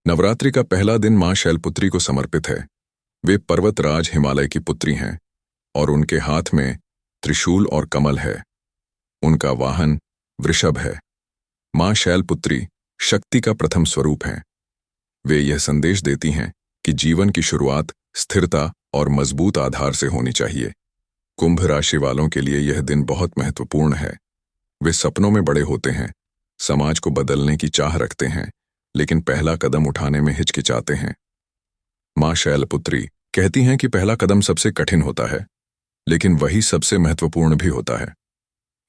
नवरात्रि का पहला दिन मां शैलपुत्री को समर्पित है। वे पर्वतराज हिमालय की पुत्री हैं और उनके हाथ में त्रिशूल और कमल है। उनका वाहन वृषभ है। मां शैलपुत्री शक्ति का प्रथम स्वरूप हैं। वे यह संदेश देती हैं कि जीवन की शुरुआत स्थिरता और मजबूत आधार से होनी चाहिए। कुंभ राशि वालों के लिए यह दिन बहुत महत्वपूर्ण है। वे सपनों में बड़े होते हैं, समाज को बदलने की चाह रखते हैं, लेकिन पहला कदम उठाने में हिचकिचाते हैं। मां शैलपुत्री कहती हैं कि पहला कदम सबसे कठिन होता है, लेकिन वही सबसे महत्वपूर्ण भी होता है।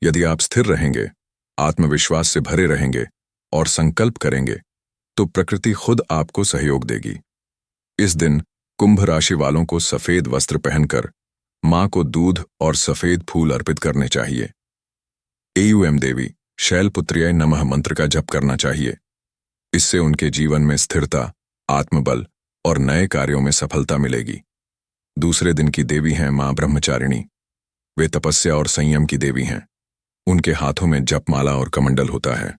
यदि आप स्थिर रहेंगे, आत्मविश्वास से भरे रहेंगे और संकल्प करेंगे, तो प्रकृति खुद आपको सहयोग देगी। इस दिन कुंभ राशि वालों को सफेद वस्त्र पहनकर मां को दूध और सफेद फूल अर्पित करने चाहिए। एयूएम देवी शैलपुत्र्याय नमः मंत्र का जप करना चाहिए। इससे उनके जीवन में स्थिरता, आत्मबल और नए कार्यों में सफलता मिलेगी। दूसरे दिन की देवी हैं मां ब्रह्मचारिणी। वे तपस्या और संयम की देवी हैं। उनके हाथों में जपमाला और कमंडल होता है।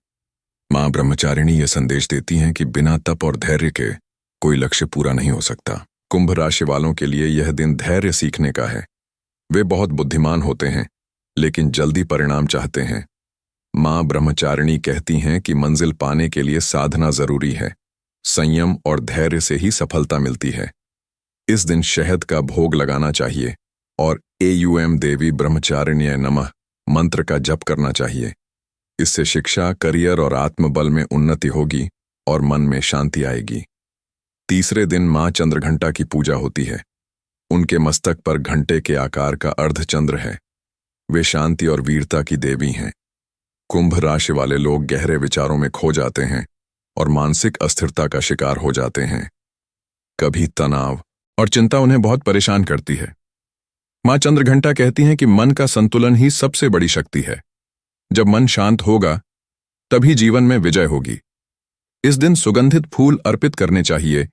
मां ब्रह्मचारिणी यह संदेश देती हैं कि बिना तप और धैर्य के कोई लक्ष्य पूरा नहीं हो सकता। कुंभ राशि वालों के लिए यह दिन धैर्य सीखने का है। वे बहुत बुद्धिमान होते हैं, लेकिन जल्दी परिणाम चाहते हैं। मां ब्रह्मचारिणी कहती हैं कि मंजिल पाने के लिए साधना जरूरी है। संयम और धैर्य से ही सफलता मिलती है। इस दिन शहद का भोग लगाना चाहिए और एयूएम देवी ब्रह्मचारिण्याय नमः मंत्र का जप करना चाहिए। इससे शिक्षा, करियर और आत्मबल में उन्नति होगी और मन में शांति आएगी। तीसरे दिन मां चंद्रघंटा की पूजा होती है। उनके मस्तक पर घंटे के आकार का अर्धचंद्र है। वे शांति और वीरता की देवी हैं। कुंभ राशि वाले लोग गहरे विचारों में खो जाते हैं और मानसिक अस्थिरता का शिकार हो जाते हैं। कभी तनाव और चिंता उन्हें बहुत परेशान करती है। मां चंद्रघंटा कहती हैं कि मन का संतुलन ही सबसे बड़ी शक्ति है। जब मन शांत होगा, तभी जीवन में विजय होगी। इस दिन सुगंधित फूल अर्पित करने चाहिए।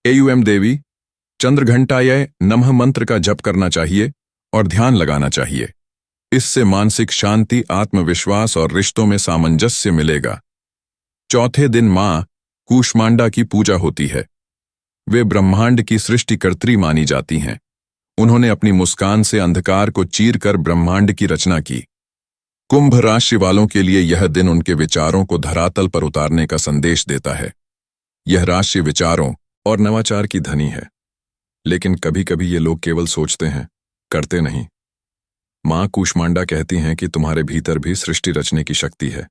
एयूएम देवी चंद्रघंटाय नमः मंत्र का जप करना चाहिए और ध्यान लगाना चाहिए। इससे मानसिक शांति, आत्मविश्वास और रिश्तों में सामंजस्य मिलेगा। चौथे दिन मां कूष्मांडा की पूजा होती है। वे ब्रह्मांड की सृष्टिकर्त्री मानी जाती हैं। उन्होंने अपनी मुस्कान से अंधकार को चीरकर ब्रह्मांड की रचना की। कुंभ राशि वालों के लिए यह दिन उनके विचारों को धरातल पर उतारने का संदेश देता है। यह राशि विचारों और नवाचार की धनी है, लेकिन कभी कभी ये लोग केवल सोचते हैं, करते नहीं। मां कूष्मांडा कहती हैं कि तुम्हारे भीतर भी सृष्टि रचने की शक्ति है,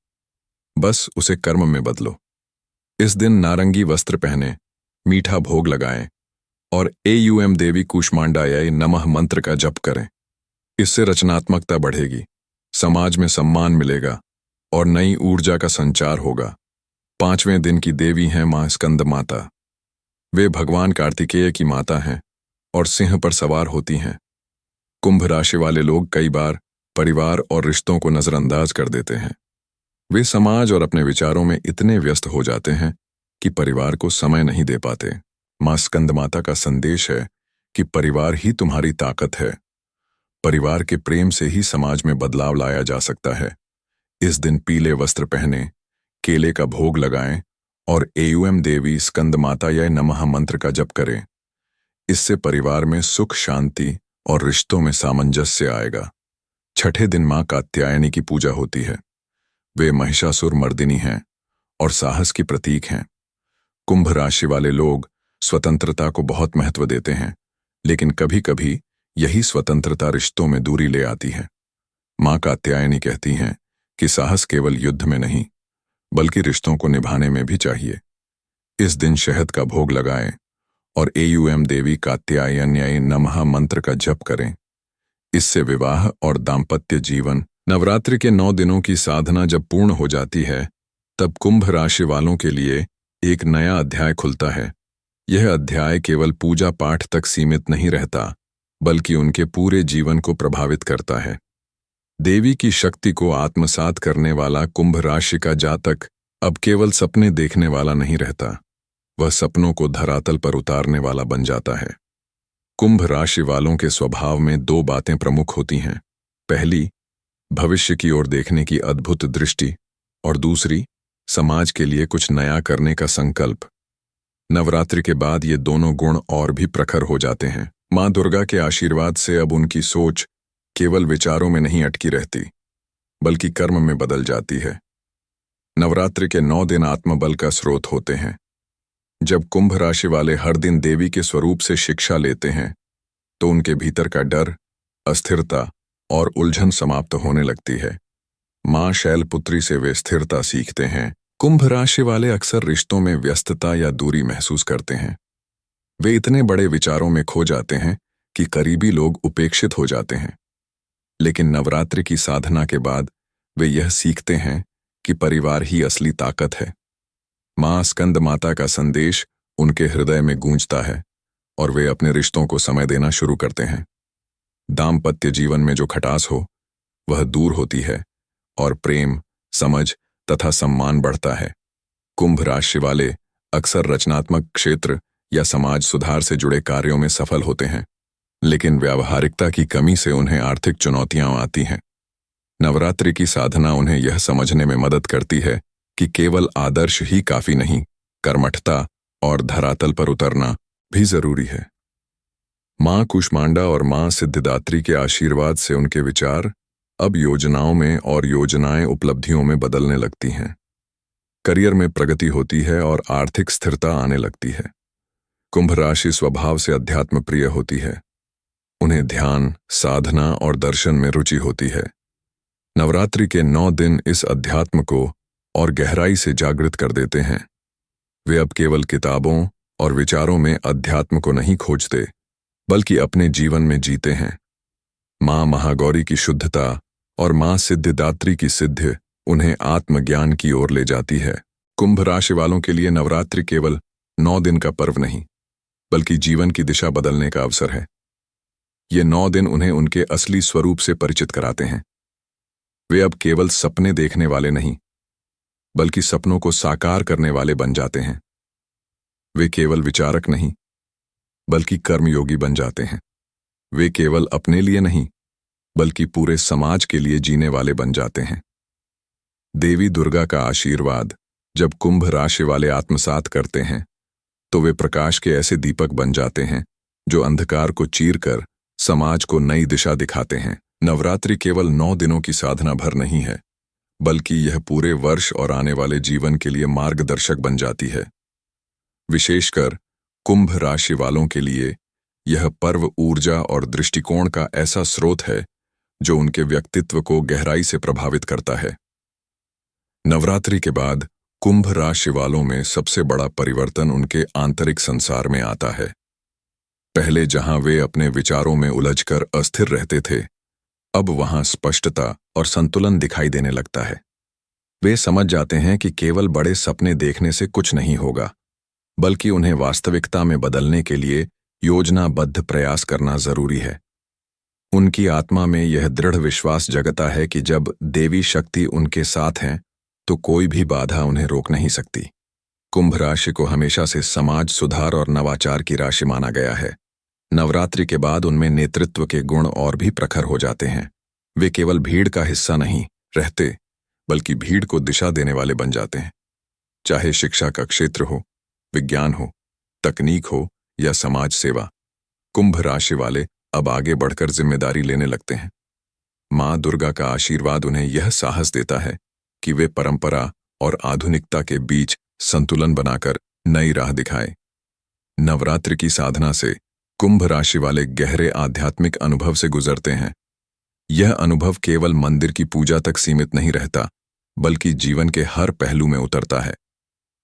बस उसे कर्म में बदलो। इस दिन नारंगी वस्त्र पहने, मीठा भोग लगाएं और एयूएम देवी कूष्मांडाय नमः मंत्र का जप करें। इससे रचनात्मकता बढ़ेगी, समाज में सम्मान मिलेगा और नई ऊर्जा का संचार होगा। पांचवें दिन की देवी हैं मां स्कंद माता। वे भगवान कार्तिकेय की माता हैं और सिंह पर सवार होती हैं। कुंभ राशि वाले लोग कई बार परिवार और रिश्तों को नजरअंदाज कर देते हैं। वे समाज और अपने विचारों में इतने व्यस्त हो जाते हैं कि परिवार को समय नहीं दे पाते। मां स्कंद माता का संदेश है कि परिवार ही तुम्हारी ताकत है। परिवार के प्रेम से ही समाज में बदलाव लाया जा सकता है। इस दिन पीले वस्त्र पहने, केले का भोग लगाएं और एयूएम देवी स्कंद माताय नमः मंत्र का जप करें। इससे परिवार में सुख, शांति और रिश्तों में सामंजस्य आएगा। छठे दिन मां कात्यायनी की पूजा होती है। वे महिषासुर मर्दिनी हैं और साहस की प्रतीक हैं। कुंभ राशि वाले लोग स्वतंत्रता को बहुत महत्व देते हैं, लेकिन कभी कभी यही स्वतंत्रता रिश्तों में दूरी ले आती है। मां कात्यायनी कहती हैं कि साहस केवल युद्ध में नहीं, बल्कि रिश्तों को निभाने में भी चाहिए। इस दिन शहद का भोग लगाएं और एयूएम देवी कात्यायन्याय नमः मंत्र का जप करें। इससे विवाह और दाम्पत्य जीवन। नवरात्रि के 9 दिनों की साधना जब पूर्ण हो जाती है, तब कुंभ राशि वालों के लिए एक नया अध्याय खुलता है। यह अध्याय केवल पूजा पाठ तक सीमित नहीं रहता, बल्कि उनके पूरे जीवन को प्रभावित करता है। देवी की शक्ति को आत्मसात करने वाला कुंभ राशि का जातक अब केवल सपने देखने वाला नहीं रहता, वह सपनों को धरातल पर उतारने वाला बन जाता है। कुंभ राशि वालों के स्वभाव में 2 बातें प्रमुख होती हैं। पहली, भविष्य की ओर देखने की अद्भुत दृष्टि और दूसरी, समाज के लिए कुछ नया करने का संकल्प। नवरात्रि के बाद ये दोनों गुण और भी प्रखर हो जाते हैं। माँ दुर्गा के आशीर्वाद से अब उनकी सोच केवल विचारों में नहीं अटकी रहती, बल्कि कर्म में बदल जाती है। नवरात्रि के 9 दिन आत्मबल का स्रोत होते हैं। जब कुंभ राशि वाले हर दिन देवी के स्वरूप से शिक्षा लेते हैं, तो उनके भीतर का डर, अस्थिरता और उलझन समाप्त होने लगती है। माँ शैलपुत्री से वे स्थिरता सीखते हैं। कुंभ राशि वाले अक्सर रिश्तों में व्यस्तता या दूरी महसूस करते हैं। वे इतने बड़े विचारों में खो जाते हैं कि करीबी लोग उपेक्षित हो जाते हैं। लेकिन नवरात्रि की साधना के बाद वे यह सीखते हैं कि परिवार ही असली ताकत है। माँ स्कंद माता का संदेश उनके हृदय में गूंजता है और वे अपने रिश्तों को समय देना शुरू करते हैं। दाम्पत्य जीवन में जो खटास हो, वह दूर होती है और प्रेम, समझ तथा सम्मान बढ़ता है। कुंभ राशि वाले अक्सर रचनात्मक क्षेत्र या समाज सुधार से जुड़े कार्यों में सफल होते हैं, लेकिन व्यावहारिकता की कमी से उन्हें आर्थिक चुनौतियां आती हैं। नवरात्रि की साधना उन्हें यह समझने में मदद करती है कि केवल आदर्श ही काफी नहीं, कर्मठता और धरातल पर उतरना भी जरूरी है। माँ कुष्मांडा और माँ सिद्धिदात्री के आशीर्वाद से उनके विचार अब योजनाओं में और योजनाएं उपलब्धियों में बदलने लगती हैं। करियर में प्रगति होती है और आर्थिक स्थिरता आने लगती है। कुंभ राशि स्वभाव से अध्यात्म प्रिय होती है। उन्हें ध्यान, साधना और दर्शन में रुचि होती है। नवरात्रि के 9 दिन इस अध्यात्म को और गहराई से जागृत कर देते हैं। वे अब केवल किताबों और विचारों में अध्यात्म को नहीं खोजते, बल्कि अपने जीवन में जीते हैं। माँ महागौरी की शुद्धता और माँ सिद्धिदात्री की सिद्धि उन्हें आत्मज्ञान की ओर ले जाती है। कुंभ राशि वालों के लिए नवरात्रि केवल 9 दिन का पर्व नहीं, बल्कि जीवन की दिशा बदलने का अवसर है। ये 9 दिन उन्हें उनके असली स्वरूप से परिचित कराते हैं। वे अब केवल सपने देखने वाले नहीं, बल्कि सपनों को साकार करने वाले बन जाते हैं। वे केवल विचारक नहीं, बल्कि कर्मयोगी बन जाते हैं। वे केवल अपने लिए नहीं, बल्कि पूरे समाज के लिए जीने वाले बन जाते हैं। देवी दुर्गा का आशीर्वाद जब कुंभ राशि वाले आत्मसात करते हैं, तो वे प्रकाश के ऐसे दीपक बन जाते हैं जो अंधकार को चीरकर समाज को नई दिशा दिखाते हैं। नवरात्रि केवल 9 दिनों की साधना भर नहीं है, बल्कि यह पूरे वर्ष और आने वाले जीवन के लिए मार्गदर्शक बन जाती है। विशेषकर कुंभ राशि वालों के लिए यह पर्व ऊर्जा और दृष्टिकोण का ऐसा स्रोत है जो उनके व्यक्तित्व को गहराई से प्रभावित करता है। नवरात्रि के बाद कुंभ राशि वालों में सबसे बड़ा परिवर्तन उनके आंतरिक संसार में आता है। पहले जहां वे अपने विचारों में उलझकर अस्थिर रहते थे, अब वहां स्पष्टता और संतुलन दिखाई देने लगता है। वे समझ जाते हैं कि केवल बड़े सपने देखने से कुछ नहीं होगा, बल्कि उन्हें वास्तविकता में बदलने के लिए योजनाबद्ध प्रयास करना जरूरी है। उनकी आत्मा में यह दृढ़ विश्वास जगता है कि जब देवी शक्ति उनके साथ हैं, तो कोई भी बाधा उन्हें रोक नहीं सकती। कुंभ राशि को हमेशा से समाज सुधार और नवाचार की राशि माना गया है। नवरात्रि के बाद उनमें नेतृत्व के गुण और भी प्रखर हो जाते हैं। वे केवल भीड़ का हिस्सा नहीं रहते, बल्कि भीड़ को दिशा देने वाले बन जाते हैं। चाहे शिक्षा का क्षेत्र हो, विज्ञान हो, तकनीक हो या समाज सेवा, कुंभ राशि वाले अब आगे बढ़कर जिम्मेदारी लेने लगते हैं। माँ दुर्गा का आशीर्वाद उन्हें यह साहस देता है कि वे परंपरा और आधुनिकता के बीच संतुलन बनाकर नई राह दिखाएं। नवरात्रि की साधना से कुंभ राशि वाले गहरे आध्यात्मिक अनुभव से गुजरते हैं। यह अनुभव केवल मंदिर की पूजा तक सीमित नहीं रहता, बल्कि जीवन के हर पहलू में उतरता है।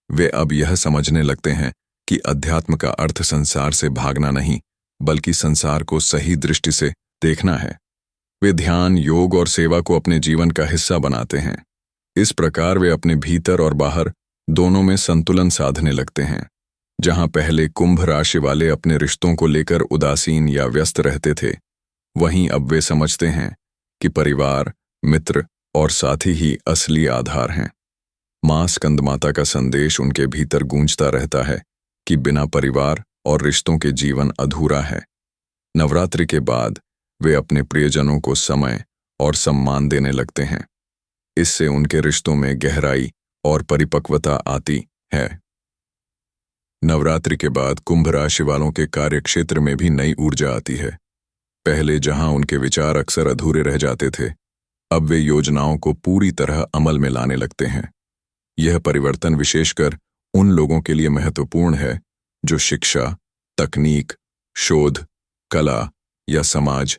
वे अब यह समझने लगते हैं कि अध्यात्म का अर्थ संसार से भागना नहीं, बल्कि संसार को सही दृष्टि से देखना है। वे ध्यान, योग और सेवा को अपने जीवन का हिस्सा बनाते हैं। इस प्रकार वे अपने भीतर और बाहर दोनों में संतुलन साधने लगते हैं। जहां पहले कुंभ राशि वाले अपने रिश्तों को लेकर उदासीन या व्यस्त रहते थे, वहीं अब वे समझते हैं कि परिवार, मित्र और साथी ही असली आधार हैं। माँ स्कंद माता का संदेश उनके भीतर गूंजता रहता है कि बिना परिवार और रिश्तों के जीवन अधूरा है। नवरात्रि के बाद वे अपने प्रियजनों को समय और सम्मान देने लगते हैं। इससे उनके रिश्तों में गहराई और परिपक्वता आती है। नवरात्रि के बाद कुंभ राशि वालों के कार्यक्षेत्र में भी नई ऊर्जा आती है। पहले जहां उनके विचार अक्सर अधूरे रह जाते थे, अब वे योजनाओं को पूरी तरह अमल में लाने लगते हैं। यह परिवर्तन विशेषकर उन लोगों के लिए महत्वपूर्ण है जो शिक्षा, तकनीक, शोध, कला या समाज